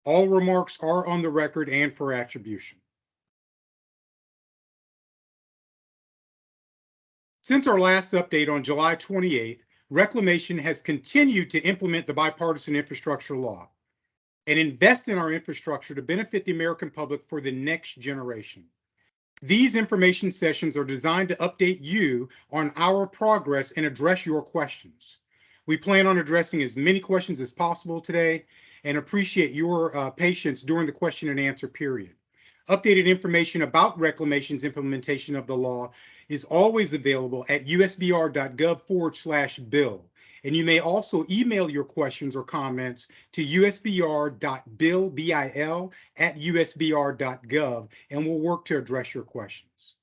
All remarks are on the record and for attribution. Since our last update on July 28th, Reclamation has continued to implement the Bipartisan Infrastructure Law and invest in our infrastructure to benefit the American public for the next generation. These information sessions are designed to update you on our progress and address your questions. We plan on addressing as many questions as possible today and appreciate your patience during the question and answer period. Updated information about Reclamation's implementation of the law is always available at usbr.gov/bill. And you may also email your questions or comments to usbr.bill@usbr.gov, and we'll work to address your questions.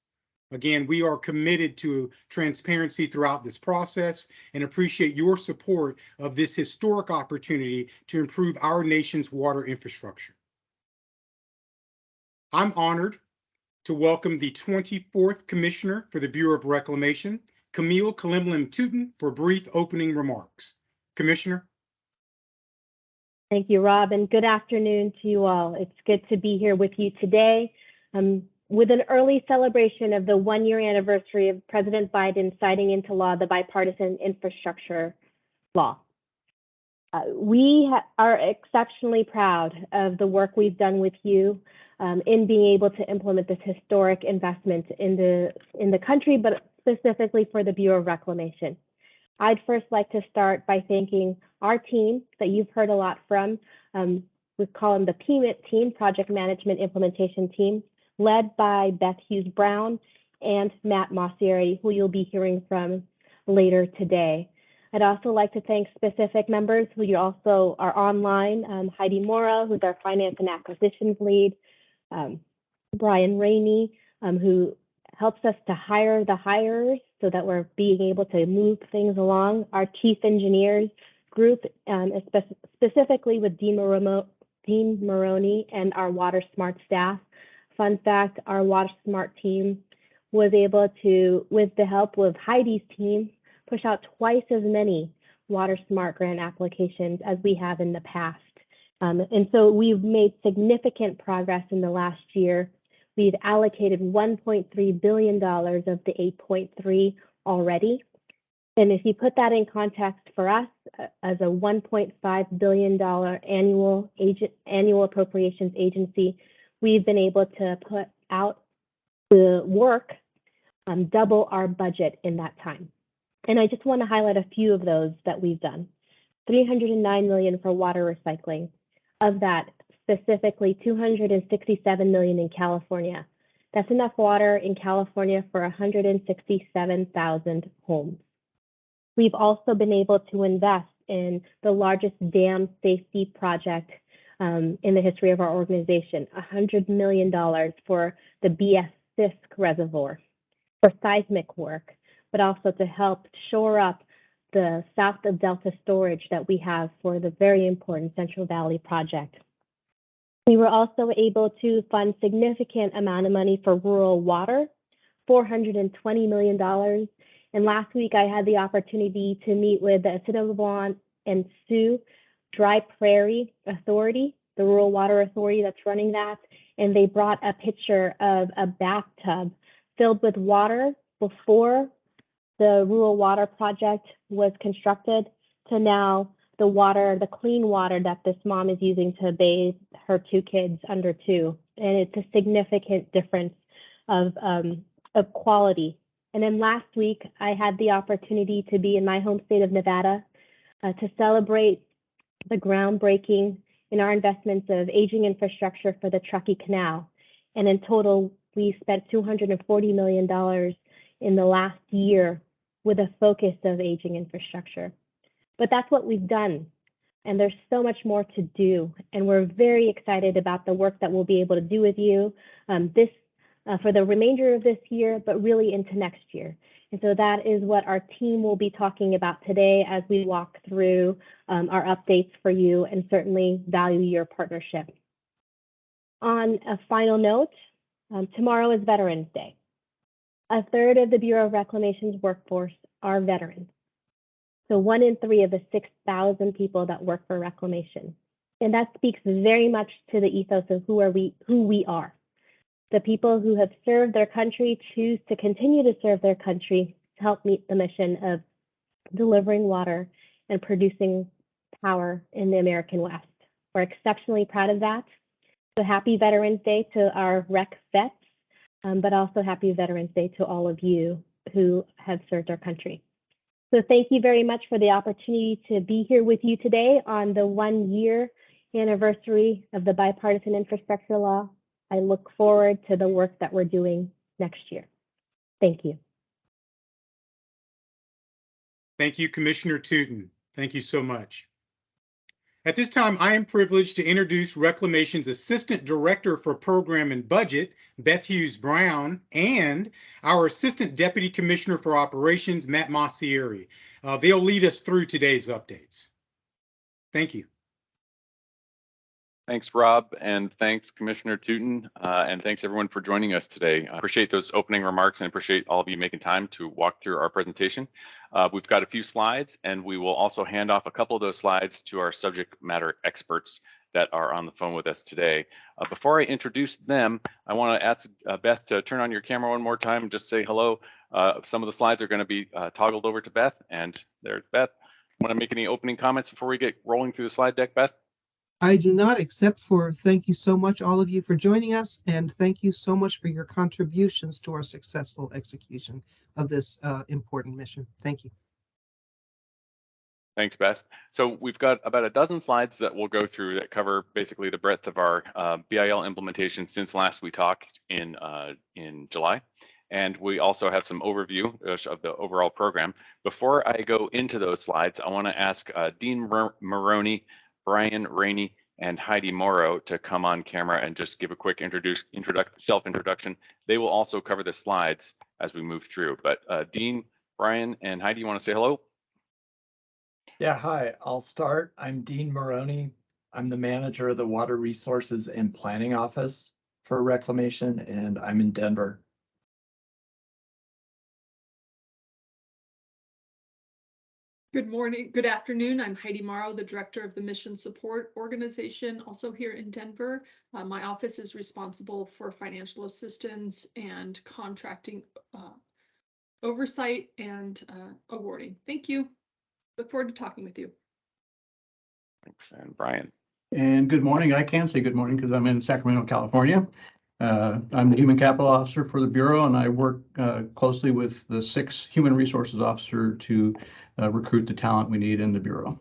Again, we are committed to transparency throughout this process and appreciate your support of this historic opportunity to improve our nation's water infrastructure. I'm honored to welcome the 24th Commissioner for the Bureau of Reclamation, Camille Kalimlin-Tootin, for brief opening remarks. Commissioner. Thank you, Rob, and good afternoon to you all. It's good to be here with you today with an early celebration of the one-year anniversary of President Biden signing into law the Bipartisan Infrastructure Law. We are exceptionally proud of the work we've done with you in being able to implement this historic investment in the country, but specifically for the Bureau of Reclamation. I'd first like to start by thanking our team that you've heard a lot from. We call them the PMIT team, Project Management Implementation Team, led by Beth Hughes-Brown and Matt Mossieri, who you'll be hearing from later today. I'd also like to thank specific members who you also are online, Heidi Mora, who's our Finance and Acquisitions Lead, Brian Rainey, who helps us to hire the hirers so that we're being able to move things along, our Chief Engineers group, specifically with Dean Maroney and our Water Smart staff. Fun fact, our Water Smart team was able to, with the help of Heidi's team, push out twice as many Water Smart grant applications as we have in the past. And so we've made significant progress in the last year. We've allocated $1.3 billion of the $8.3 already. And if you put that in context for us, as a $1.5 billion annual appropriations agency, we've been able to put out the work, double our budget in that time. And I just want to highlight a few of those that we've done. $309 million for water recycling. Of that, specifically $267 million in California. That's enough water in California for 167,000 homes. We've also been able to invest in the largest dam safety project in the history of our organization, $100 million for the BS Fisk Reservoir for seismic work, but also to help shore up the south of Delta storage that we have for the very important Central Valley project. We were also able to fund significant amount of money for rural water, $420 million. And last week I had the opportunity to meet with the Assiniboine and Sioux Dry Prairie Authority, the rural water authority that's running that. And they brought a picture of a bathtub filled with water before the rural water project was constructed to now the water, the clean water that this mom is using to bathe her two kids under 2. And it's a significant difference of quality. And then last week, I had the opportunity to be in my home state of Nevada to celebrate the groundbreaking in our investments of aging infrastructure for the Truckee Canal. And in total, we spent $240 million in the last year with a focus of aging infrastructure. But that's what we've done. And there's so much more to do. And we're very excited about the work that we'll be able to do with you for the remainder of this year, but really into next year. And so that is what our team will be talking about today as we walk through our updates for you, and certainly value your partnership. On a final note, tomorrow is Veterans Day. A third of the Bureau of Reclamation's workforce are veterans. So 1 in 3 of the 6,000 people that work for Reclamation And that speaks very much to the ethos of who we are. The people who have served their country choose to continue to serve their country to help meet the mission of delivering water and producing power in the American West. We're exceptionally proud of that. So happy Veterans Day to our REC vets, but also happy Veterans Day to all of you who have served our country. So thank you very much for the opportunity to be here with you today on the 1-year anniversary of the Bipartisan Infrastructure Law. I look forward to the work that we're doing next year. Thank you. Thank you, Commissioner Tootin. Thank you so much. At this time, I am privileged to introduce Reclamation's Assistant Director for Program and Budget, Beth Hughes Brown, and our Assistant Deputy Commissioner for Operations, Matt Massieri. They'll lead us through today's updates. Thank you. Thanks, Rob, and thanks, Commissioner Tootin, and thanks everyone for joining us today. I appreciate those opening remarks and appreciate all of you making time to walk through our presentation. We've got a few slides, and we will also hand off a couple of those slides to our subject matter experts that are on the phone with us today. Before I introduce them, I want to ask Beth to turn on your camera one more time and just say hello. Some of the slides are going to be toggled over to Beth, and there's Beth. Want to make any opening comments before we get rolling through the slide deck, Beth? I do not, except for thank you so much, all of you, for joining us, and thank you so much for your contributions to our successful execution of this important mission. Thank you. Thanks, Beth. So we've got about a dozen slides that we'll go through that cover basically the breadth of our BIL implementation since last we talked in July. And we also have some overview of the overall program. Before I go into those slides, I want to ask Dean Maroney, Brian Rainey, and Heidi Morrow to come on camera and just give a quick self-introduction. They will also cover the slides as we move through. But Dean, Brian, and Heidi, you want to say hello? Yeah, hi, I'll start. I'm Dean Maroney. I'm the manager of the Water Resources and Planning Office for Reclamation, and I'm in Denver. Good morning, good afternoon. I'm Heidi Morrow, the director of the Mission Support Organization, also here in Denver. My office is responsible for financial assistance and contracting oversight and awarding. Thank you. Look forward to talking with you. Thanks, and Brian. And good morning. I can say good morning because I'm in Sacramento, California. I'm the Human Capital Officer for the Bureau, and I work closely with the 6 Human Resources Officer to recruit the talent we need in the Bureau.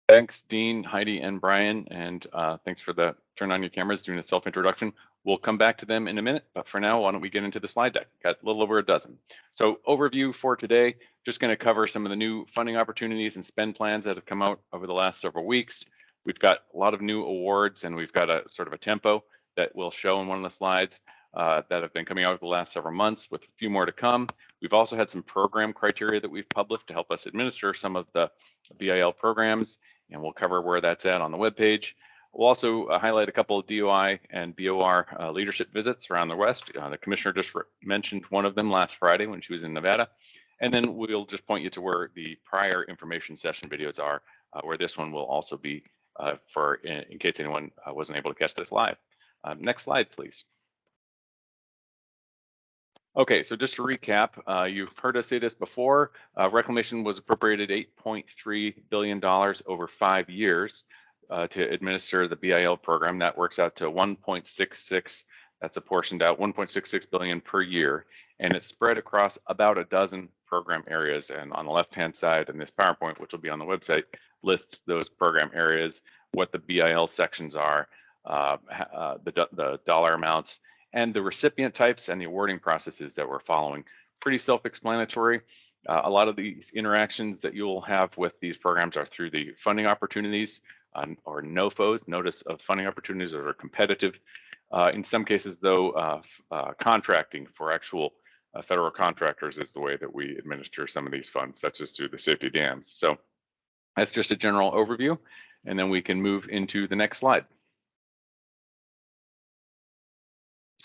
Thanks, Dean, Heidi, and Brian, and thanks for the turn on your cameras, doing a self-introduction. We'll come back to them in a minute, but for now, why don't we get into the slide deck? Got a little over a dozen. So overview for today, just going to cover some of the new funding opportunities and spend plans that have come out over the last several weeks. We've got a lot of new awards, and we've got a sort of a tempo that we'll show in one of the slides that have been coming out over the last several months, with a few more to come. We've also had some program criteria that we've published to help us administer some of the BIL programs, and we'll cover where that's at on the webpage. We'll also highlight a couple of DOI and BOR leadership visits around the West. The commissioner just mentioned one of them last Friday when she was in Nevada. And then we'll just point you to where the prior information session videos are, where this one will also be in case anyone wasn't able to catch this live. Next slide, please. Okay, so just to recap, you've heard us say this before. Reclamation was appropriated $8.3 billion over 5 years to administer the BIL program. That works out to 1.66. That's apportioned out 1.66 billion per year, and it's spread across about a dozen program areas. And on the left-hand side, in this PowerPoint, which will be on the website, lists those program areas, what the BIL sections are, the dollar amounts, and the recipient types and the awarding processes that we're following. Pretty self-explanatory. A lot of these interactions that you'll have with these programs are through the funding opportunities or NOFOs, Notice of Funding Opportunities, that are competitive. In some cases, though, contracting for actual federal contractors is the way that we administer some of these funds, such as through the safety dams. So that's just a general overview, and then we can move into the next slide.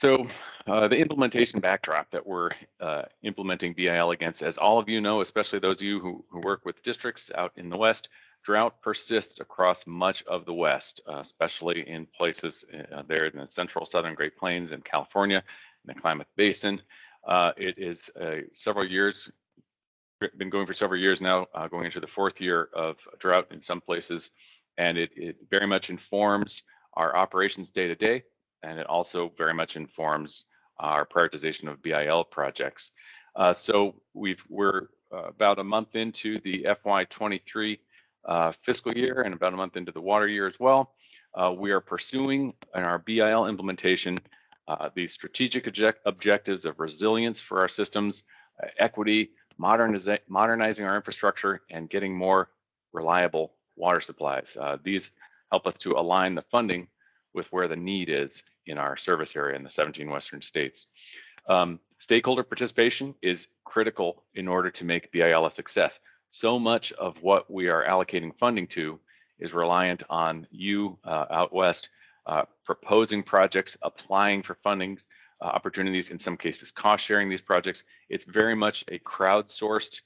So the implementation backdrop that we're implementing BIL against, as all of you know, especially those of you who work with districts out in the West, drought persists across much of the West, especially in places there in the central southern Great Plains in California, in the Klamath Basin. It is been going for several years now, going into the fourth year of drought in some places, and it very much informs our operations day to day, and it also very much informs our prioritization of BIL projects. So we're about a month into the FY23 fiscal year and about a month into the water year as well. We are pursuing in our BIL implementation these strategic objectives of resilience for our systems, equity, modernizing our infrastructure, and getting more reliable water supplies. These help us to align the funding with where the need is in our service area in the 17 Western states. Stakeholder participation is critical in order to make BIL a success. So much of what we are allocating funding to is reliant on you out west proposing projects, applying for funding opportunities, in some cases cost sharing these projects. It's very much a crowdsourced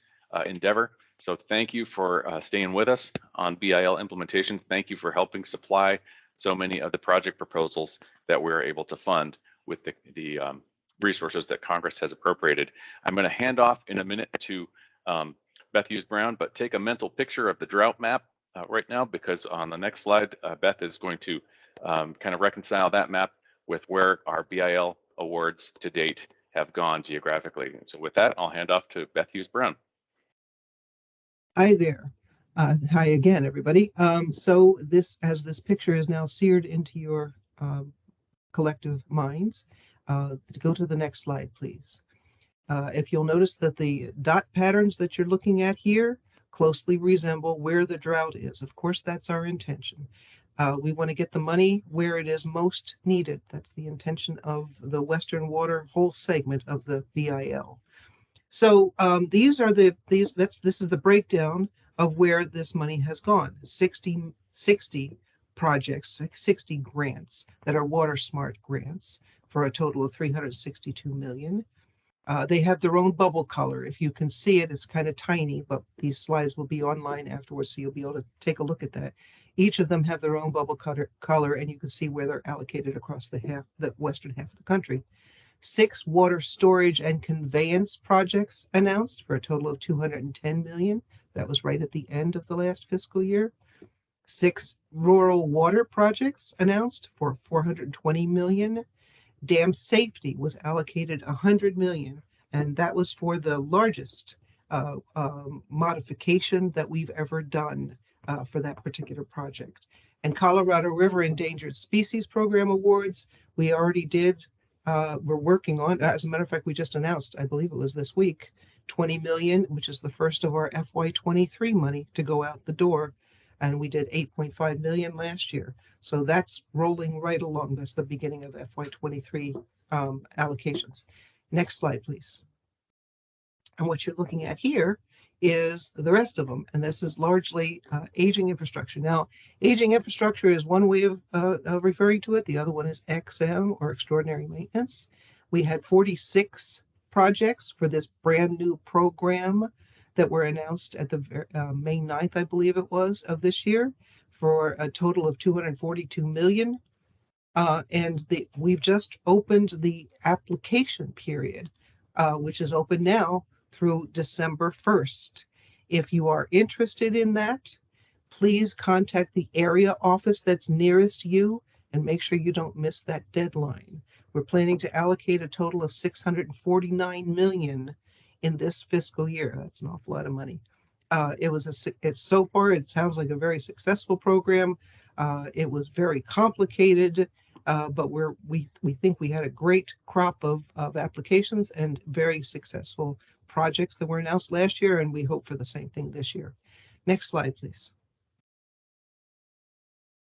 endeavor. So thank you for staying with us on BIL implementation. Thank you for helping supply so many of the project proposals that we're able to fund with the resources that Congress has appropriated. I'm going to hand off in a minute to Beth Hughes Brown, but take a mental picture of the drought map right now, because on the next slide, Beth is going to kind of reconcile that map with where our BIL awards to date have gone geographically. So with that, I'll hand off to Beth Hughes Brown. Hi there. Hi again, everybody. So as this picture is now seared into your collective minds, go to the next slide, please. If you'll notice that the dot patterns that you're looking at here closely resemble where the drought is. Of course, that's our intention. We want to get the money where it is most needed. That's the intention of the Western Water whole segment of the BIL. So this is the breakdown of where this money has gone. 60 projects, 60 grants that are water smart grants for a total of $362 million. They have their own bubble color. If you can see it, it's kind of tiny, but these slides will be online afterwards, so you'll be able to take a look at that. Each of them have their own bubble color, and you can see where they're allocated across the western half of the country. 6 water storage and conveyance projects announced for a total of $210 million. That was right at the end of the last fiscal year. 6 rural water projects announced for $420 million. Dam safety was allocated $100 million, and that was for the largest modification that we've ever done for that particular project. And Colorado River Endangered Species Program awards, we already did. We're working on, as a matter of fact, we just announced, I believe it was this week, $20 million, which is the first of our FY23 money to go out the door. And we did $8.5 million last year. So that's rolling right along. That's the beginning of FY23 allocations. Next slide, please. And what you're looking at here is the rest of them. And this is largely aging infrastructure. Now, aging infrastructure is one way of referring to it. The other one is XM, or extraordinary maintenance. We had 46 projects for this brand new program that were announced at the May 9th, I believe it was, of this year, for a total of $242 million. And we've just opened the application period, which is open now through December 1st. If you are interested in that, please contact the area office that's nearest you and make sure you don't miss that deadline. We're planning to allocate a total of $649 million in this fiscal year. That's an awful lot of money. So far, it sounds like a very successful program. It was very complicated, but we think we had a great crop of applications and very successful projects that were announced last year, and we hope for the same thing this year. Next slide, please.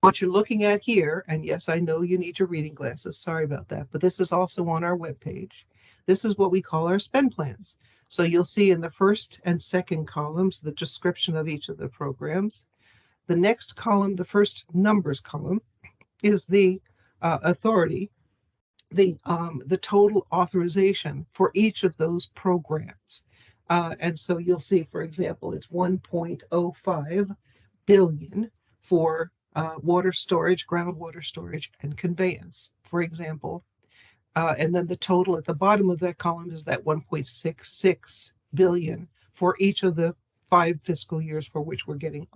What you're looking at here, and yes, I know you need your reading glasses, sorry about that, but this is also on our webpage. This is what we call our spend plans. So you'll see in the first and second columns the description of each of the programs. The next column, the first numbers column, is the authority the total authorization for each of those programs. And so you'll see, for example, it's 1.05 billion for water storage, groundwater storage, and conveyance, for example. And then the total at the bottom of that column is that 1.66 billion for each of the 5 fiscal years for which we're getting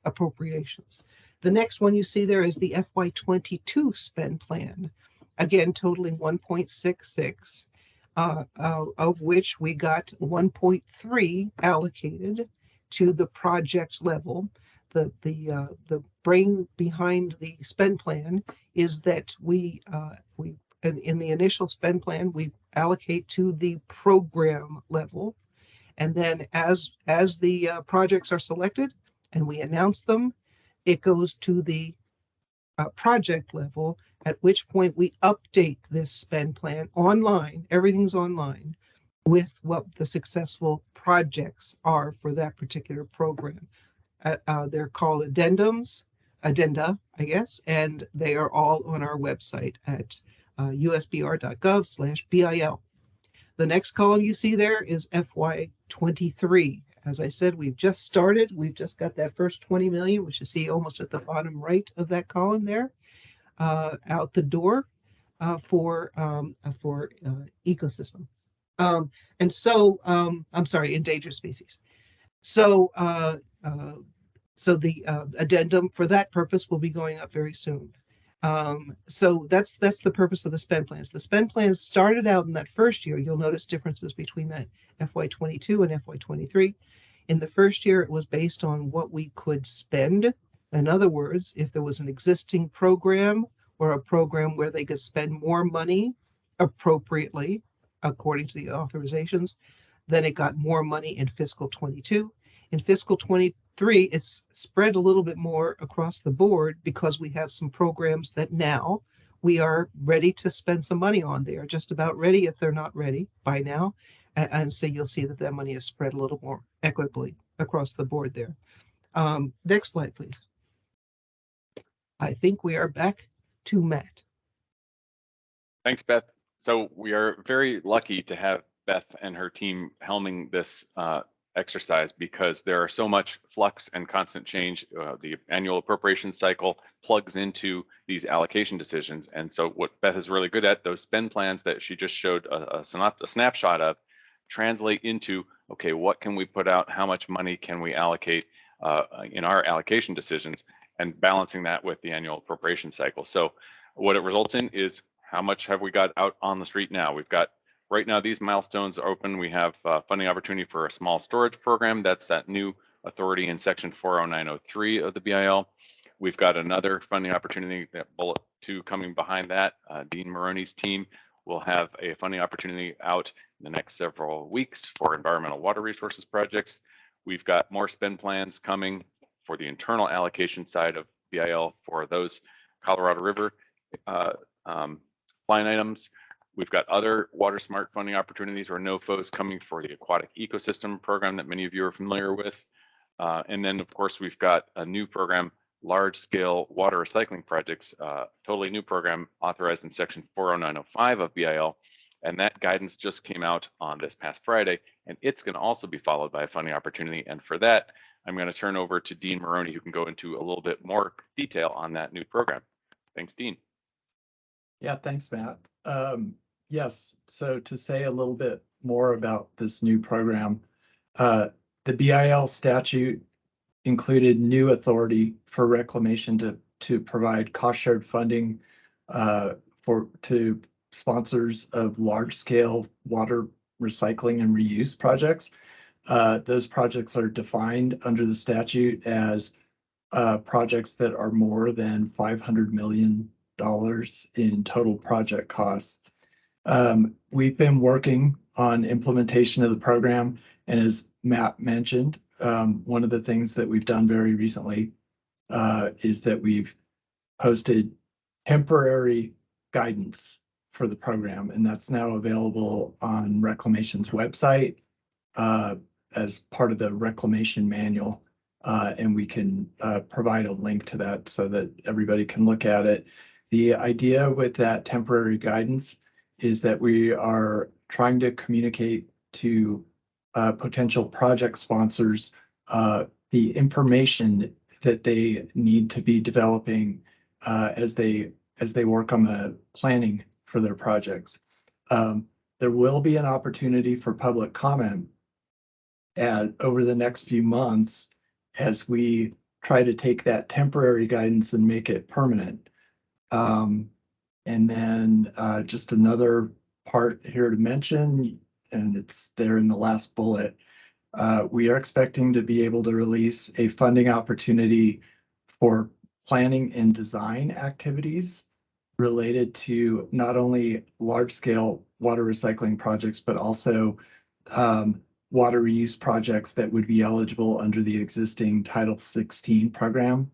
appropriations. The next one you see there is the FY22 spend plan, again totaling 1.66, of which we got 1.3 allocated to the project level. The brain behind the spend plan is that we in the initial spend plan we allocate to the program level, and then as the projects are selected and we announce them, it goes to the project level, at which point we update this spend plan online. Everything's online with what the successful projects are for that particular program. They're called addenda, I guess, and they are all on our website at usbr.gov/BIL. The next column you see there is FY23. As I said, we've just started. We've just got that first 20 million, which you see almost at the bottom right of that column there, out the door for ecosystem. And so, I'm sorry, endangered species. So, so the addendum for that purpose will be going up very soon. So that's the purpose of the spend plans. The spend plans started out in that first year. You'll notice differences between that FY22 and FY23. In the first year, it was based on what we could spend. In other words, if there was an existing program or a program where they could spend more money appropriately, according to the authorizations, then it got more money in fiscal 22. In fiscal 23, it's spread a little bit more across the board because we have some programs that now we are ready to spend some money on. They are just about ready if they're not ready by now. And so you'll see that money is spread a little more equitably across the board there. Next slide, please. I think we are back to Matt. Thanks, Beth. So we are very lucky to have Beth and her team helming this exercise because there are so much flux and constant change. The annual appropriation cycle plugs into these allocation decisions. And so what Beth is really good at, those spend plans that she just showed a snapshot of, translate into, okay, what can we put out? How much money can we allocate in our allocation decisions, and balancing that with the annual appropriation cycle. So what it results in is how much have we got out on the street now? We've got right now these milestones are open. We have funding opportunity for a small storage program. That's that new authority in section 40903 of the BIL. We've got another funding opportunity, that bullet 2 coming behind that. Dean Maroney's team will have a funding opportunity out in the next several weeks for environmental water resources projects. We've got more spend plans coming for the internal allocation side of BIL for those Colorado River line items. We've got other water smart funding opportunities or NOFOs coming for the aquatic ecosystem program that many of you are familiar with. And then of course, we've got a new program, large scale water recycling projects, totally new program authorized in section 40905 of BIL. And that guidance just came out on this past Friday, and it's going to also be followed by a funding opportunity. And for that, I'm going to turn over to Dean Maroney, who can go into a little bit more detail on that new program. Thanks, Dean. Yeah, thanks, Matt. Yes, so to say a little bit more about this new program, the BIL statute included new authority for Reclamation to provide cost-shared funding to sponsors of large-scale water recycling and reuse projects. Those projects are defined under the statute as projects that are more than $500 million in total project costs. We've been working on implementation of the program, and as Matt mentioned, one of the things that we've done very recently is that we've posted temporary guidance for the program, and that's now available on Reclamation's website as part of the Reclamation manual, and we can provide a link to that so that everybody can look at it. The idea with that temporary guidance is that we are trying to communicate to potential project sponsors the information that they need to be developing as they work on the planning for their projects. There will be an opportunity for public comment over the next few months as we try to take that temporary guidance and make it permanent. And then just another part here to mention, and it's there in the last bullet. We are expecting to be able to release a funding opportunity for planning and design activities related to not only large-scale water recycling projects, but also water reuse projects that would be eligible under the existing Title 16 program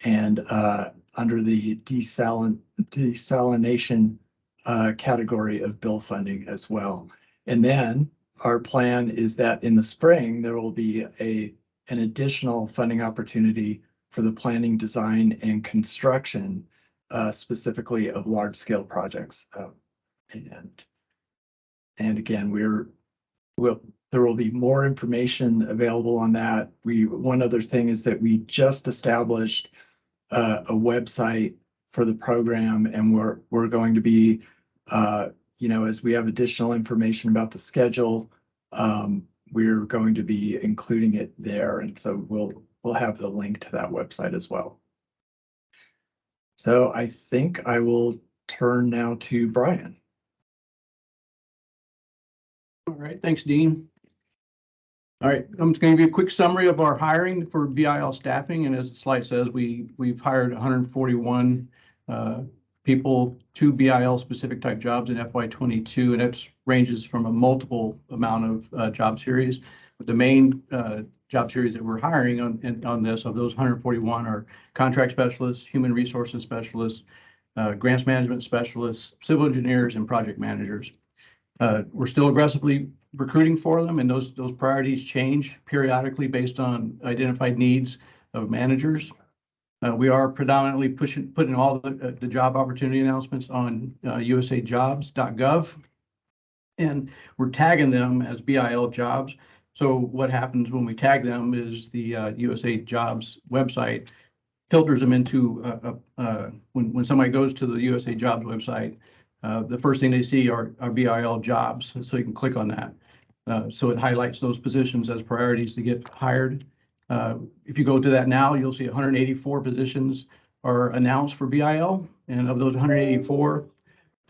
and under the desalination category of BIL funding as well. And then our plan is that in the spring, there will be an additional funding opportunity for the planning, design, and construction, specifically of large-scale projects. And again, there will be more information available on that. One other thing is that we just established a website for the program, and we're going to be, as we have additional information about the schedule, we're going to be including it there, and so we'll have the link to that website as well. So I think I will turn now to Brian. All right, thanks, Dean. All right, I'm just going to give you a quick summary of our hiring for BIL Staffing, and as the slide says, we've hired 141 people to BIL specific type jobs in FY22, and that ranges from a multiple amount of job series. But the main job series that we're hiring on this, of those 141, are contract specialists, human resources specialists, grants management specialists, civil engineers, and project managers. We're still aggressively recruiting for them, and those priorities change periodically based on identified needs of managers. We are predominantly putting all the job opportunity announcements on usajobs.gov, and we're tagging them as BIL jobs. So what happens when we tag them is the USA Jobs website filters them into when somebody goes to the USA Jobs website, the first thing they see are BIL jobs, so you can click on that. So it highlights those positions as priorities to get hired. If you go to that now, you'll see 184 positions are announced for BIL, and of those 184,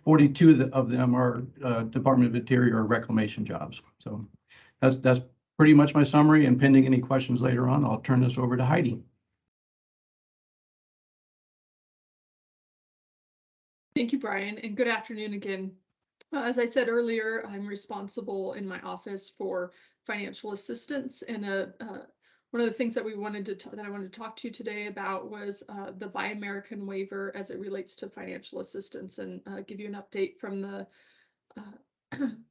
42 of them are Department of Interior or Reclamation jobs. So that's pretty much my summary, and pending any questions later on, I'll turn this over to Heidi. Thank you, Brian, and good afternoon again. As I said earlier, I'm responsible in my office for financial assistance, and one of the things that I wanted to talk to you today about was the Buy American waiver as it relates to financial assistance, and give you an update from the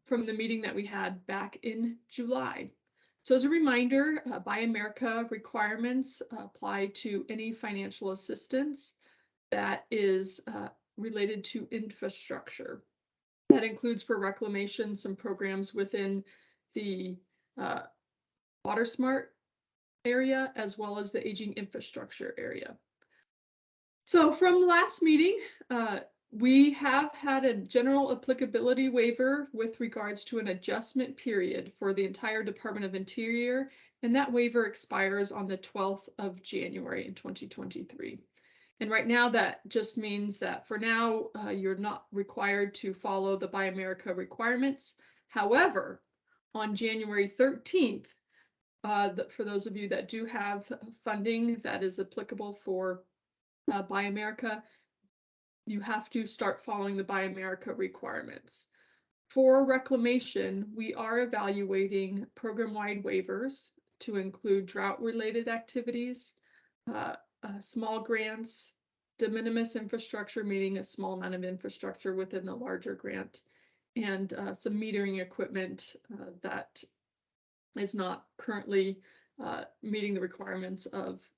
from the meeting that we had back in July. So as a reminder, Buy America requirements apply to any financial assistance that is related to infrastructure. That includes for reclamation some programs within the Water Smart area as well as the aging infrastructure area. So from last meeting, we have had a general applicability waiver with regards to an adjustment period for the entire Department of Interior, and that waiver expires on the 12th of January in 2023. And right now that just means that for now, you're not required to follow the Buy America requirements. However, on January 13th, for those of you that do have funding that is applicable for Buy America, you have to start following the Buy America requirements. For reclamation, we are evaluating program-wide waivers to include drought-related activities, small grants, de minimis infrastructure, meaning a small amount of infrastructure within the larger grant, and some metering equipment that is not currently meeting the requirements of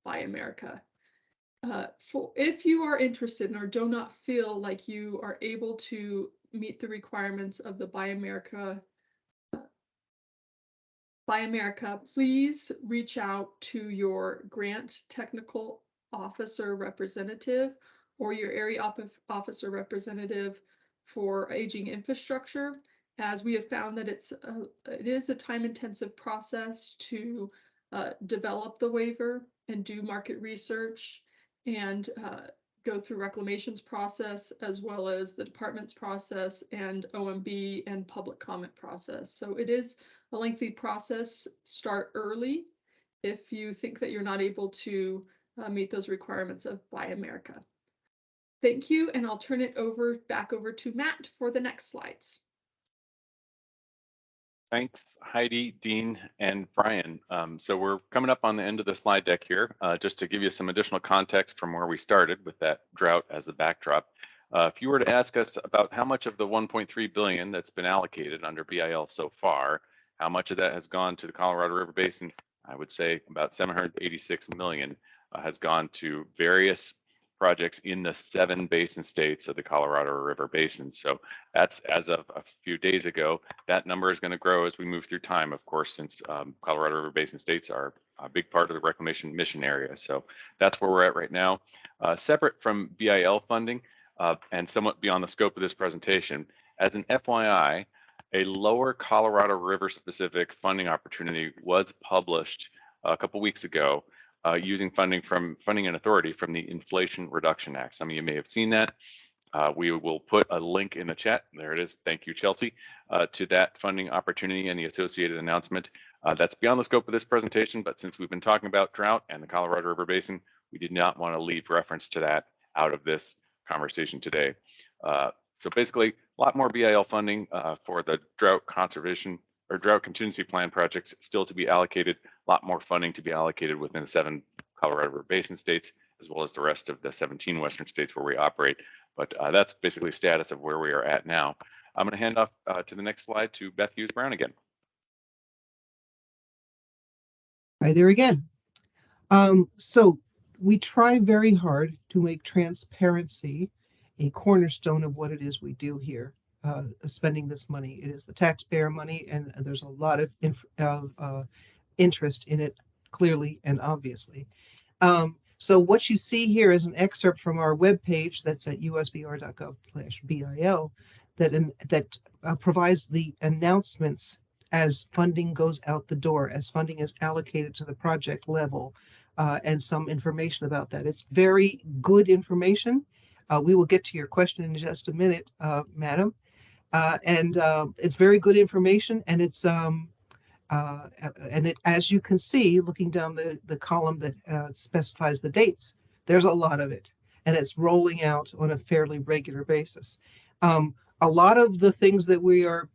Buy America. If you are interested or do not feel like you are able to meet the requirements of the Buy America, please reach out to your grant technical officer representative or your area officer representative for aging infrastructure, as we have found that it is a time-intensive process to develop the waiver and do market research and go through Reclamation's process, as well as the department's process and OMB and public comment process. So it is a lengthy process. Start early if you think that you're not able to meet those requirements of Buy America. Thank you, and I'll turn it back over to Matt for the next slides. Thanks, Heidi, Dean, and Brian. So we're coming up on the end of the slide deck here. Just to give you some additional context from where we started with that drought as a backdrop. If you were to ask us about how much of the 1.3 billion that's been allocated under BIL so far, how much of that has gone to the Colorado River Basin, I would say about 786 million has gone to various projects in the 7 basin states of the Colorado River Basin. So that's as of a few days ago. That number is going to grow as we move through time, of course, since Colorado River Basin states are a big part of the reclamation mission area. So that's where we're at right now. Separate from BIL funding and somewhat beyond the scope of this presentation, as an FYI, a lower Colorado River specific funding opportunity was published a couple weeks ago using funding and authority from the Inflation Reduction Act. Some of you may have seen that. We will put a link in the chat. There it is. Thank you, Chelsea, to that funding opportunity and the associated announcement. That's beyond the scope of this presentation, but since we've been talking about drought and the Colorado River Basin, we did not want to leave reference to that out of this conversation today. So basically, a lot more BIL funding for the drought conservation or drought contingency plan projects still to be allocated, a lot more funding to be allocated within the 7 Colorado River Basin states, as well as the rest of the 17 Western states where we operate. But that's basically status of where we are at now. I'm going to hand off to the next slide to Beth Hughes Brown again. Hi there again. So we try very hard to make transparency a cornerstone of what it is we do here, spending this money. It is the taxpayer money, and there's a lot of interest in it, clearly and obviously. So what you see here is an excerpt from our webpage that's at usbr.gov/BIL that provides the announcements as funding goes out the door, as funding is allocated to the project level, and some information about that. It's very good information. We will get to your question in just a minute, madam. It's very good information, and it's as you can see, looking down the column that specifies the dates, there's a lot of it, and it's rolling out on a fairly regular basis. A lot of the things that we are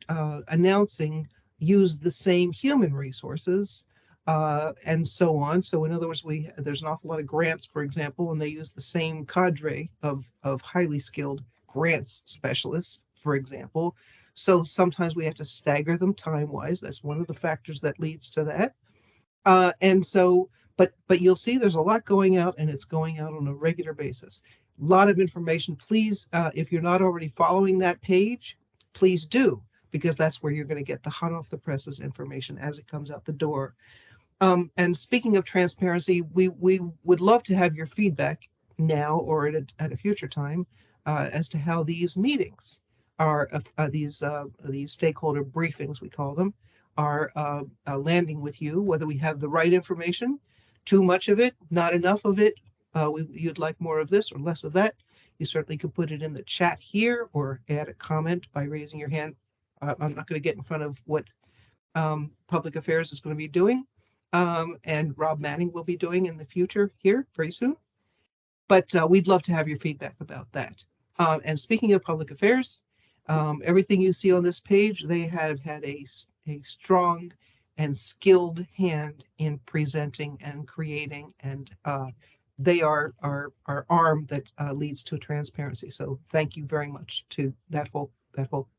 announcing use the same human resources and so on. So in other words, there's an awful lot of grants, for example, and they use the same cadre of highly skilled grants specialists, for example. So sometimes we have to stagger them time-wise. That's one of the factors that leads to that. But you'll see there's a lot going out, and it's going out on a regular basis. A lot of information. Please, if you're not already following that page, please do, because that's where you're going to get the hot off the presses information as it comes out the door. And speaking of transparency, we would love to have your feedback now or at a future time as to how these meetings are, these stakeholder briefings, we call them, are landing with you, whether we have the right information, too much of it, not enough of it, you'd like more of this or less of that. You certainly could put it in the chat here or add a comment by raising your hand. I'm not going to get in front of what Public Affairs is going to be doing, and Rob Manning will be doing in the future here very soon. But we'd love to have your feedback about that. And speaking of Public Affairs, everything you see on this page, they have had a strong and skilled hand in presenting and creating, and they are our arm that leads to transparency. So thank you very much to that whole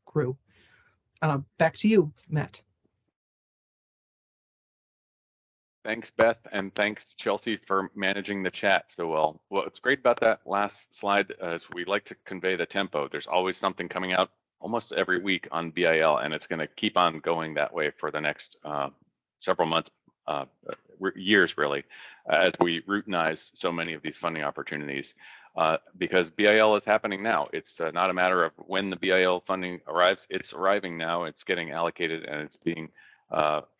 crew. Back to you, Matt. Thanks, Beth, and thanks, Chelsea, for managing the chat so well. What's great about that last slide is we like to convey the tempo. There's always something coming out almost every week on BIL, and it's going to keep on going that way for the next several months, years, really, as we routinize so many of these funding opportunities. Because BIL is happening now. It's not a matter of when the BIL funding arrives. It's arriving now. It's getting allocated, and it's being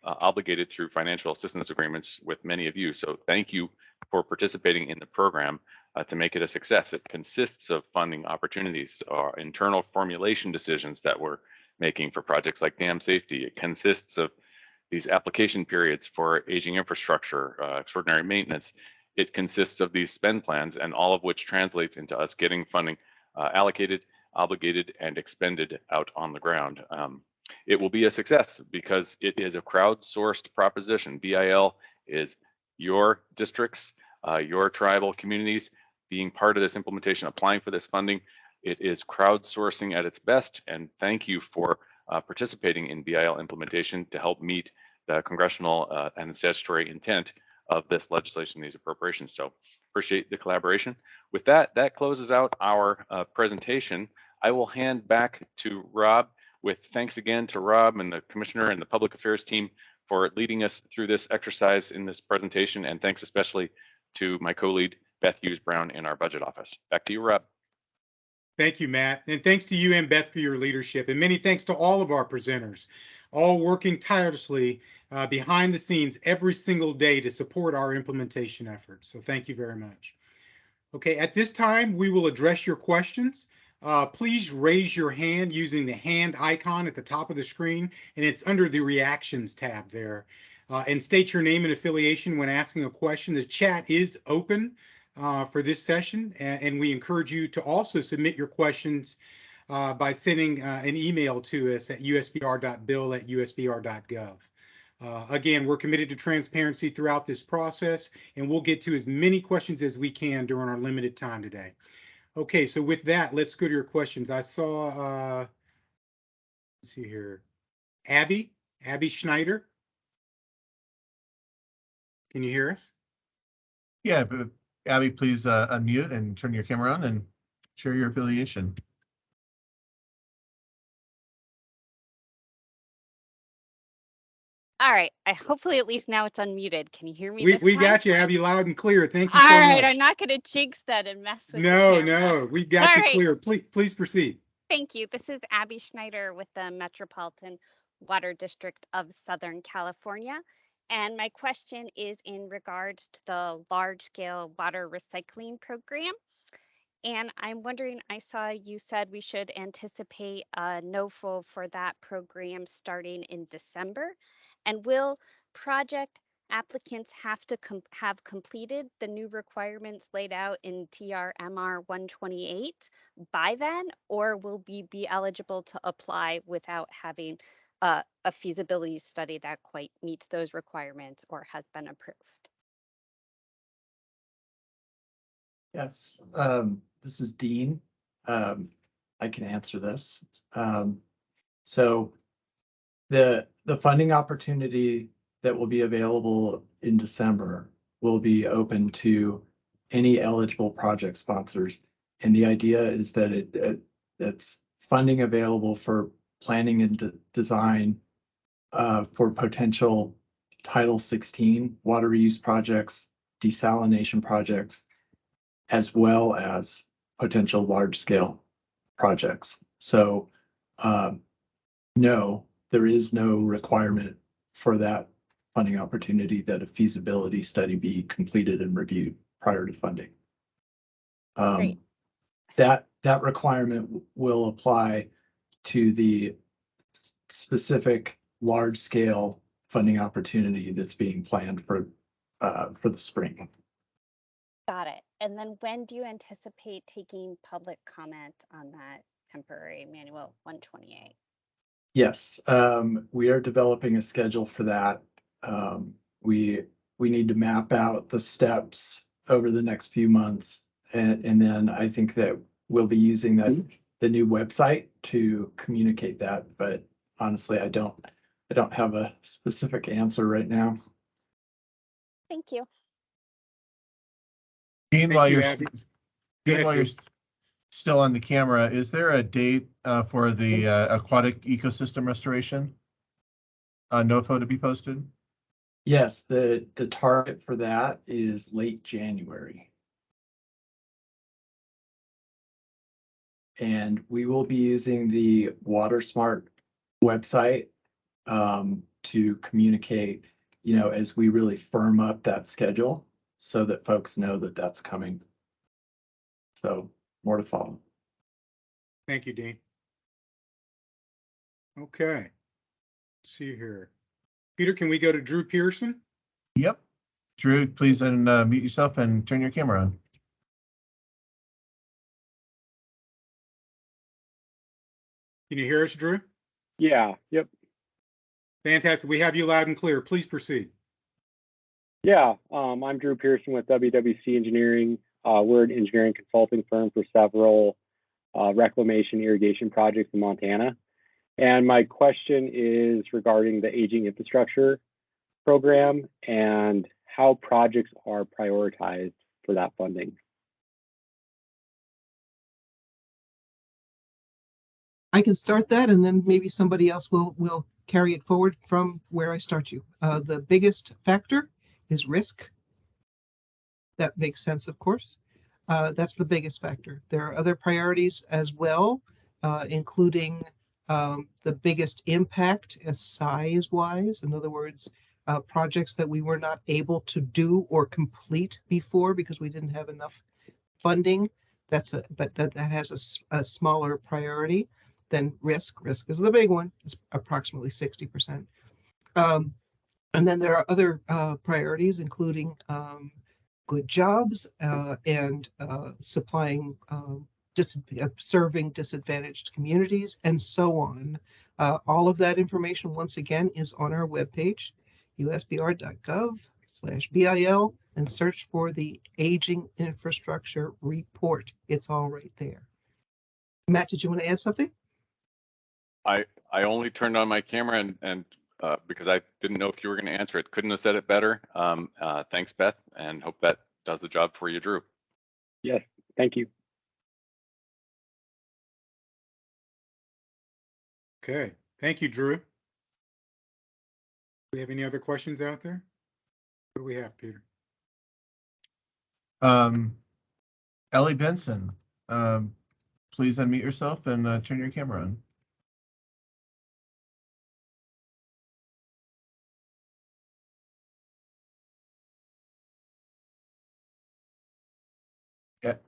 obligated through financial assistance agreements with many of you. So thank you for participating in the program to make it a success. It consists of funding opportunities, internal formulation decisions that we're making for projects like dam safety. It consists of these application periods for aging infrastructure, extraordinary maintenance. It consists of these spend plans, and all of which translates into us getting funding allocated, obligated, and expended out on the ground. It will be a success because it is a crowdsourced proposition. BIL is your districts, your tribal communities being part of this implementation, applying for this funding. It is crowdsourcing at its best, and thank you for participating in BIL implementation to help meet the congressional and statutory intent of this legislation, these appropriations. So appreciate the collaboration. With that, that closes out our presentation. I will hand back to Rob with thanks again to Rob and the Commissioner and the Public Affairs team for leading us through this exercise in this presentation. And thanks especially to my co-lead, Beth Hughes Brown, in our budget office. Back to you, Rob. Thank you, Matt. And thanks to you and Beth for your leadership. And many thanks to all of our presenters, all working tirelessly behind the scenes every single day to support our implementation efforts. So thank you very much. Okay, at this time, we will address your questions. Please raise your hand using the hand icon at the top of the screen, and it's under the reactions tab there. And state your name and affiliation when asking a question. The chat is open for this session, and we encourage you to also submit your questions by sending an email to us at usbr.bill@usbr.gov. Again, we're committed to transparency throughout this process, and we'll get to as many questions as we can during our limited time today. Okay, so with that, let's go to your questions. I saw, let's see here, Abby Schneider. Can you hear us? Yeah, but Abby, please unmute and turn your camera on and share your affiliation. All right. Hopefully at least now it's unmuted. Can you hear me? We got you, Abby, loud and clear. Thank you so much. All right. I'm not going to jinx that and mess with No, we got you right. clear. Please proceed. Thank you. This is Abby Schneider with the Metropolitan Water District of Southern California. And my question is in regards to the large-scale water recycling program. And I'm wondering, I saw you said we should anticipate a NOFO for that program starting in December. And will project applicants have to have completed the new requirements laid out in TRMR 128 by then, or will we be eligible to apply without having a feasibility study that quite meets those requirements or has been approved? Yes, this is Dean. I can answer this. So the funding opportunity that will be available in December will be open to any eligible project sponsors. And the idea is that it's funding available for planning and design for potential Title 16 water reuse projects, desalination projects, as well as potential large-scale projects. So no, there is no requirement for that funding opportunity that a feasibility study be completed and reviewed prior to funding. Great. That requirement will apply to the specific large-scale funding opportunity that's being planned for the spring. Got it. And then when do you anticipate taking public comment on that temporary manual 128? Yes, we are developing a schedule for that. We need to map out the steps over the next few months, and then I think that we'll be using the new website to communicate that. But honestly, I don't have a specific answer right now. Thank you. Dean, Thank while you, you're, Abby. Go Dean, ahead, while you're Dean. still on the camera, is there a date for the aquatic ecosystem restoration? NOFO to be posted? Yes, the target for that is late January. And we will be using the WaterSmart website to communicate, as we really firm up that schedule so that folks know that that's coming. So more to follow. Thank you, Dean. Okay. Let's see here. Peter, can we go to Drew Pearson? Yep. Drew, please unmute yourself and turn your camera on. Can you hear us, Drew? Yeah, yep. Fantastic. We have you loud and clear. Please proceed. Yeah, I'm Drew Pearson with WWC Engineering. We're an engineering consulting firm for several reclamation irrigation projects in Montana. And my question is regarding the aging infrastructure program and how projects are prioritized for that funding. I can start that, and then maybe somebody else will carry it forward from where I start you. The biggest factor is risk. That makes sense, of course. That's the biggest factor. There are other priorities as well, including the biggest impact as size-wise. In other words, projects that we were not able to do or complete before because we didn't have enough funding. But that has a smaller priority than risk. Risk is the big one. It's approximately 60%. And then there are other priorities, including good jobs and supplying, serving disadvantaged communities, and so on. All of that information, once again, is on our webpage, usbr.gov/BIL, and search for the Aging Infrastructure Report. It's all right there. Matt, did you want to add something? I only turned on my camera and because I didn't know if you were going to answer it. Couldn't have said it better. Thanks, Beth, and hope that does the job for you, Drew. Yes, thank you. Okay. Thank you, Drew. Do we have any other questions out there? What do we have, Peter? Ellie Benson, please unmute yourself and turn your camera on.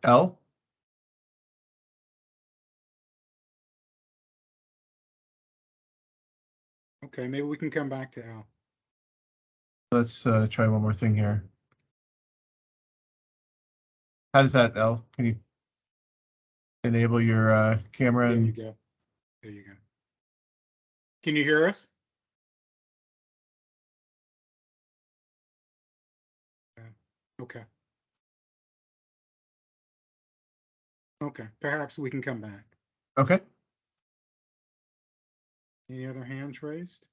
Elle? Okay, maybe we can come back to Al. Let's try one more thing here. How does that, Elle? Can you enable your camera? There and you go. There you go. Can you hear us? Okay. Okay, perhaps we can come back. Okay. Any other hands raised?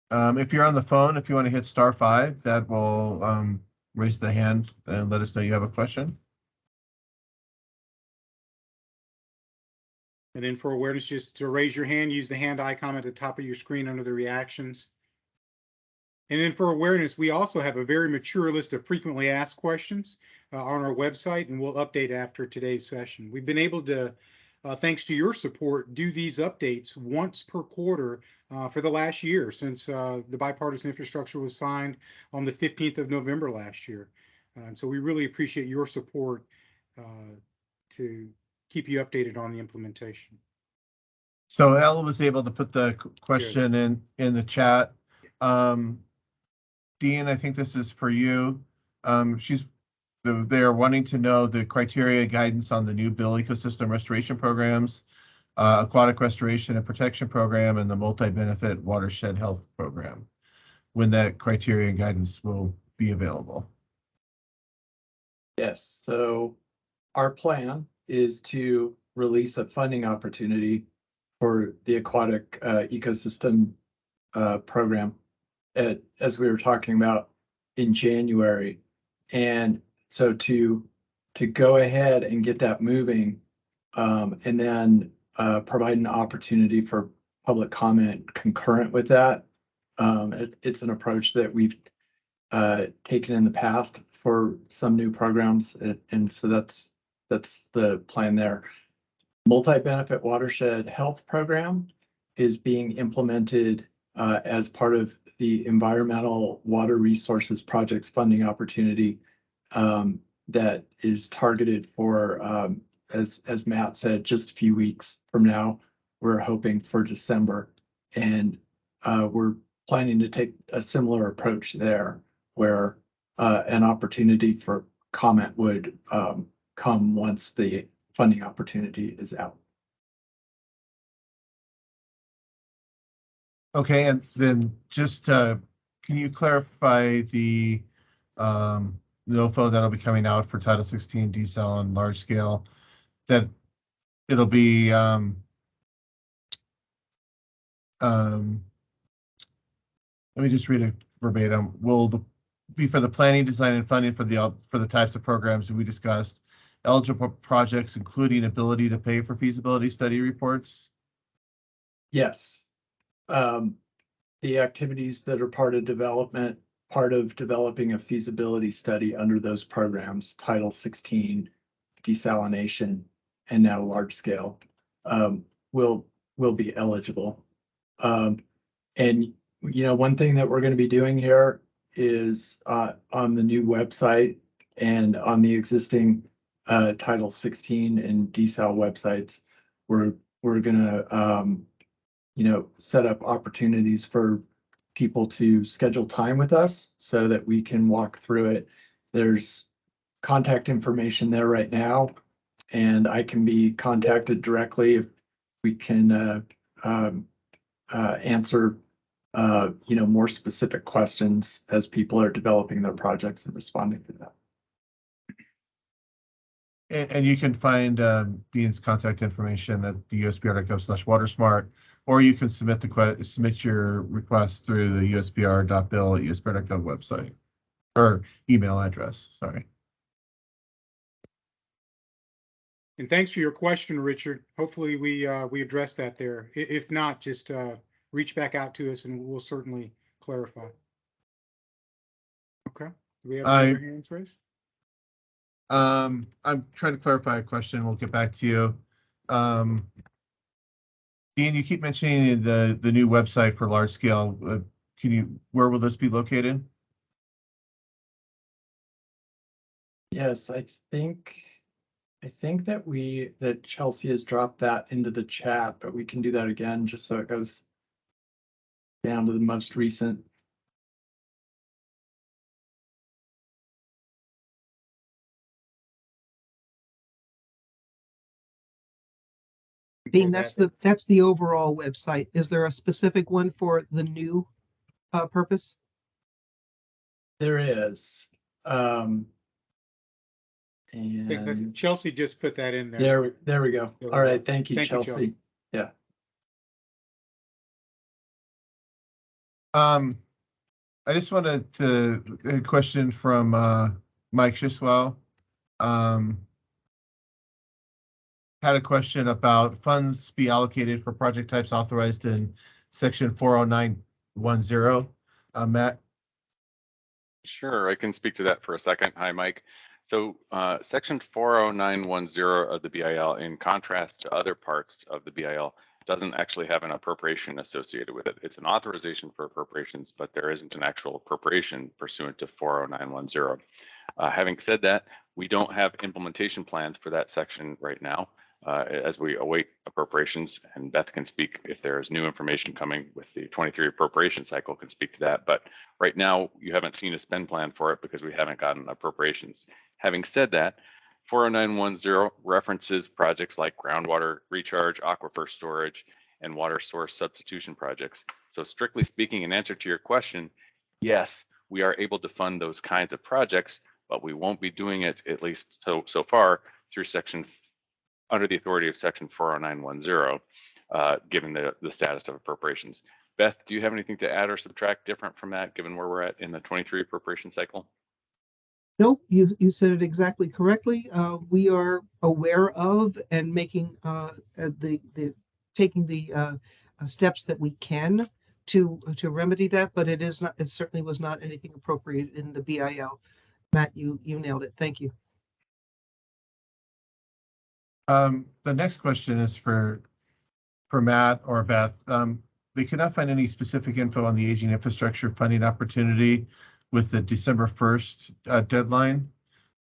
If you're on the phone, if you want to hit *5, that will raise the hand and let us know you have a question. And then for awareness, just to raise your hand, use the hand icon at the top of your screen under the reactions. And then for awareness, we also have a very mature list of frequently asked questions on our website, and we'll update after today's session. We've been able to, thanks to your support, do these updates once per quarter for the last year since the bipartisan infrastructure was signed on the 15th of November last year. So we really appreciate your support to keep you updated on the implementation. So Elle was able to put the question in the chat. Dean, I think this is for you. They're wanting to know the criteria guidance on the new BIL ecosystem restoration programs, aquatic restoration and protection program, and the multi-benefit watershed health program, when that criteria guidance will be available. Yes, so our plan is to release a funding opportunity for the aquatic ecosystem program. As we were talking about in January. And so to go ahead and get that moving, and then provide an opportunity for public comment concurrent with that. It's an approach that we've taken in the past for some new programs, and so that's the plan there. Multi-benefit watershed health program is being implemented as part of the environmental water resources projects funding opportunity that is targeted for, as Matt said, just a few weeks from now. We're hoping for December, and we're planning to take a similar approach there, where an opportunity for comment would come once the funding opportunity is out. Okay, and then just can you clarify the NOFO that'll be coming out for Title 16 desal and large scale, that it'll be let me just read it verbatim. Will be for the planning, design, and funding for the types of programs we discussed, eligible projects including ability to pay for feasibility study reports? Yes. The activities that are part of developing a feasibility study under those programs, Title 16, desalination, and now large scale, will be eligible. And one thing that we're going to be doing here is on the new website and on the existing Title 16 and desal websites, we're going to set up opportunities for people to schedule time with us so that we can walk through it. There's contact information there right now, and I can be contacted directly if we can answer more specific questions as people are developing their projects and responding to that. And you can find Dean's contact information at the usbr.gov/watersmart, or you can submit your request through the usbr.bil@usbr.gov website or email address. Sorry. And thanks for your question, Richard. Hopefully we addressed that there. If not, just reach back out to us and we'll certainly clarify. Okay. Do we have any other hands raised? I'm trying to clarify a question. We'll get back to you. Dean, you keep mentioning the new website for large scale. Where will this be located? Yes, I think that Chelsea has dropped that into the chat, but we can do that again just so it goes down to the most recent. Dean, that's the overall website. Is there a specific one for the new purpose? There is. And I think that Chelsea just put that in there. There we go. All right. Thank you, Chelsea. Yeah. I just wanted a question from Mike Shiswell. Had a question about funds be allocated for project types authorized in section 40910. Matt? Sure, I can speak to that for a second. Hi, Mike. So section 40910 of the BIL, in contrast to other parts of the BIL, doesn't actually have an appropriation associated with it. It's an authorization for appropriations, but there isn't an actual appropriation pursuant to 40910. Having said that, we don't have implementation plans for that section right now as we await appropriations, and Beth can speak if there's new information coming with the 23 appropriation cycle, can speak to that. But right now, you haven't seen a spend plan for it because we haven't gotten appropriations. Having said that, 40910 references projects like groundwater recharge, aquifer storage, and water source substitution projects. So strictly speaking, in answer to your question, yes, we are able to fund those kinds of projects, but we won't be doing it, at least so far, through under the authority of section 40910, given the status of appropriations. Beth, do you have anything to add or subtract different from that, given where we're at in the 23 appropriation cycle? Nope, you said it exactly correctly. We are aware of and making taking the steps that we can to remedy that, but it is not. It certainly was not anything appropriate in the BIL. Matt, you nailed it. Thank you. The next question is for Matt or Beth. They could not find any specific info on the aging infrastructure funding opportunity with the December 1st deadline.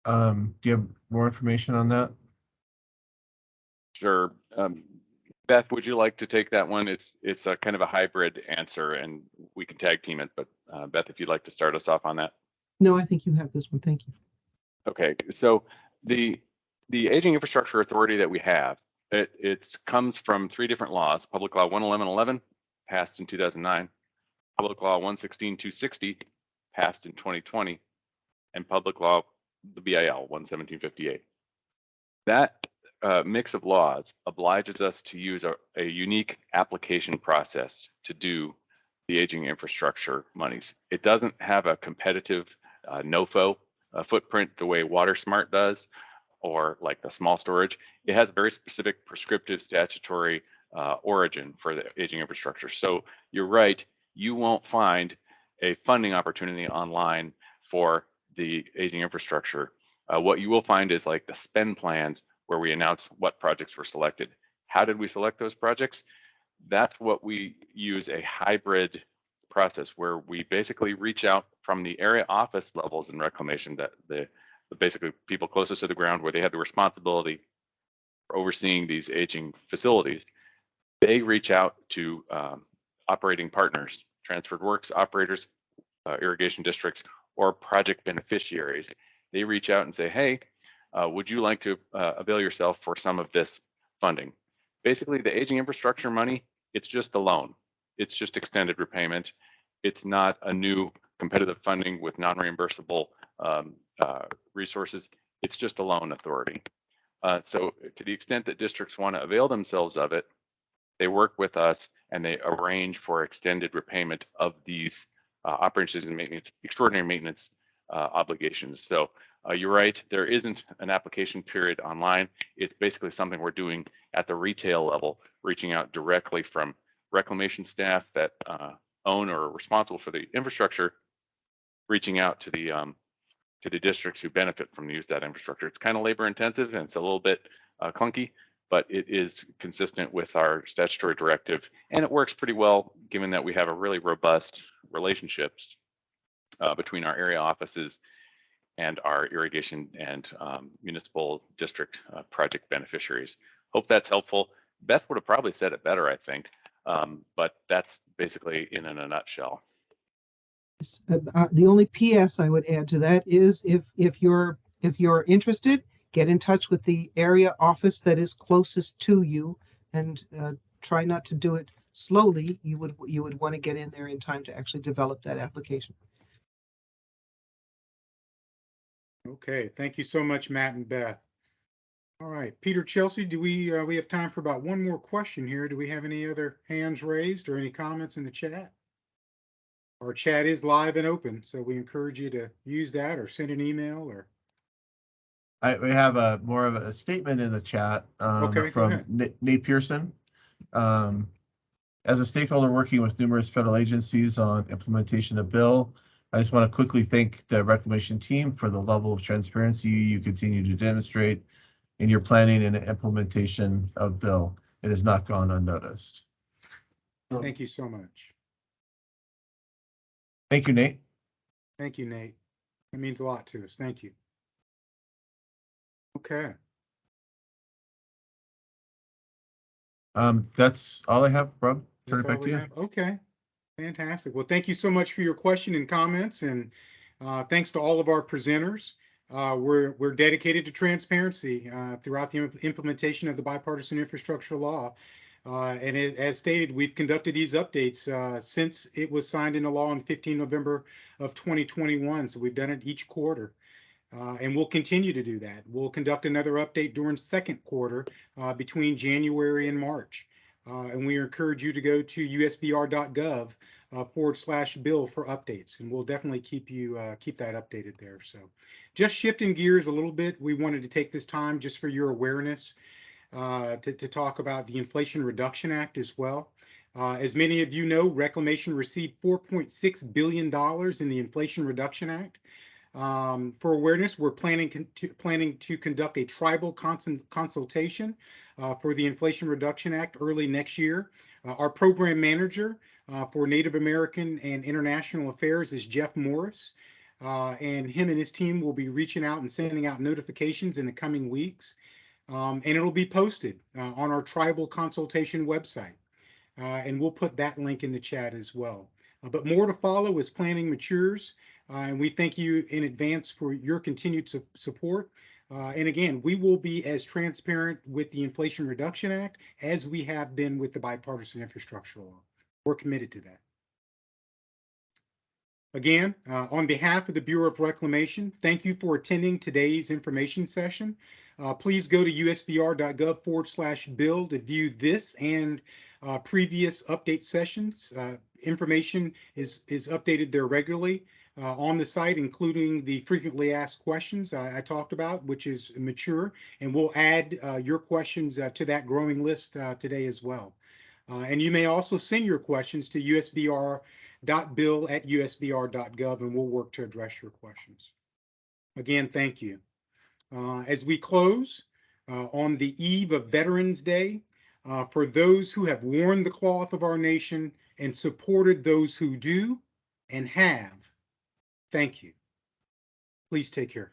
Do you have more information on that? Sure. Beth, would you like to take that one? It's a kind of a hybrid answer, and we can tag team it. But Beth, if you'd like to start us off on that. No, I think you have this one. Thank you. Okay, so the Aging Infrastructure Authority that we have, it comes from 3 different laws: Public Law 11111, passed in 2009, Public Law 116-260, passed in 2020, and Public Law, the BIL 11758. That mix of laws obliges us to use a unique application process to do the aging infrastructure monies. It doesn't have a competitive NOFO footprint the way WaterSmart does, or like the small storage. It has a very specific prescriptive statutory origin for the aging infrastructure. So you're right, you won't find a funding opportunity online for the aging infrastructure. What you will find is like the spend plans where we announce what projects were selected. How did we select those projects? That's what we use, a hybrid process where we basically reach out from the area office levels in reclamation, that the basically people closest to the ground where they have the responsibility for overseeing these aging facilities. They reach out to operating partners, transferred works operators, irrigation districts, or project beneficiaries. They reach out and say, hey, would you like to avail yourself for some of this funding? Basically, the aging infrastructure money, it's just a loan. It's just extended repayment. It's not a new competitive funding with non-reimbursable resources. It's just a loan authority. So to the extent that districts want to avail themselves of it, they work with us and they arrange for extended repayment of these operations and maintenance, extraordinary maintenance obligations. So you're right, there isn't an application period online. It's basically something we're doing at the retail level, reaching out directly from reclamation staff that own or are responsible for the infrastructure, reaching out to the districts who benefit from the use of that infrastructure. It's kind of labor intensive and it's a little bit clunky, but it is consistent with our statutory directive, and it works pretty well given that we have a really robust relationships between our area offices and our irrigation and municipal district project beneficiaries. Hope that's helpful. Beth would have probably said it better, I think, but that's basically in a nutshell. The only PS I would add to that is if you're interested, get in touch with the area office that is closest to you, and try not to do it slowly. You would want to get in there in time to actually develop that application. Okay, thank you so much, Matt and Beth. All right, Peter, Chelsea, do we have time for about one more question here? Do we have any other hands raised or any comments in the chat? Our chat is live and open, so we encourage you to use that or send an email or. We have more of a statement in the chat from Nate Pearson. As a stakeholder working with numerous federal agencies on implementation of BIL, I just want to quickly thank the Reclamation team for the level of transparency you continue to demonstrate in your planning and implementation of BIL. It has not gone unnoticed. Thank you so much. Thank you, Nate. Thank you, Nate. That means a lot to us. Thank you. Okay. That's all I have, Rob. Turn it back to you. Okay. Fantastic. Well, thank you so much for your question and comments, and thanks to all of our presenters. We're dedicated to transparency throughout the implementation of the Bipartisan Infrastructure Law. And as stated, we've conducted these updates since it was signed into law on 15 November of 2021. So we've done it each quarter. And we'll continue to do that. We'll conduct another update during second quarter between January and March. And we encourage you to go to usbr.gov/bill for updates, and we'll definitely keep that updated there. So just shifting gears a little bit, we wanted to take this time just for your awareness to talk about the Inflation Reduction Act as well. As many of you know, Reclamation received $4.6 billion in the Inflation Reduction Act. For awareness, we're planning to conduct a tribal consultation for the Inflation Reduction Act early next year. Our program manager for Native American and International Affairs is Jeff Morris, and him and his team will be reaching out and sending out notifications in the coming weeks. And it'll be posted on our tribal consultation website. And we'll put that link in the chat as well. But more to follow as planning matures. And we thank you in advance for your continued support. And again, we will be as transparent with the Inflation Reduction Act as we have been with the Bipartisan Infrastructure Law. We're committed to that. Again, on behalf of the Bureau of Reclamation, thank you for attending today's information session. Please go to usbr.gov/bill to view this and previous update sessions. Information is updated there regularly on the site, including the frequently asked questions I talked about, which is mature, and we'll add your questions to that growing list today as well. And you may also send your questions to usbr.bill@usbr.gov, and we'll work to address your questions. Again, thank you. As we close on the eve of Veterans Day, for those who have worn the cloth of our nation and supported those who do and have, thank you. Please take care.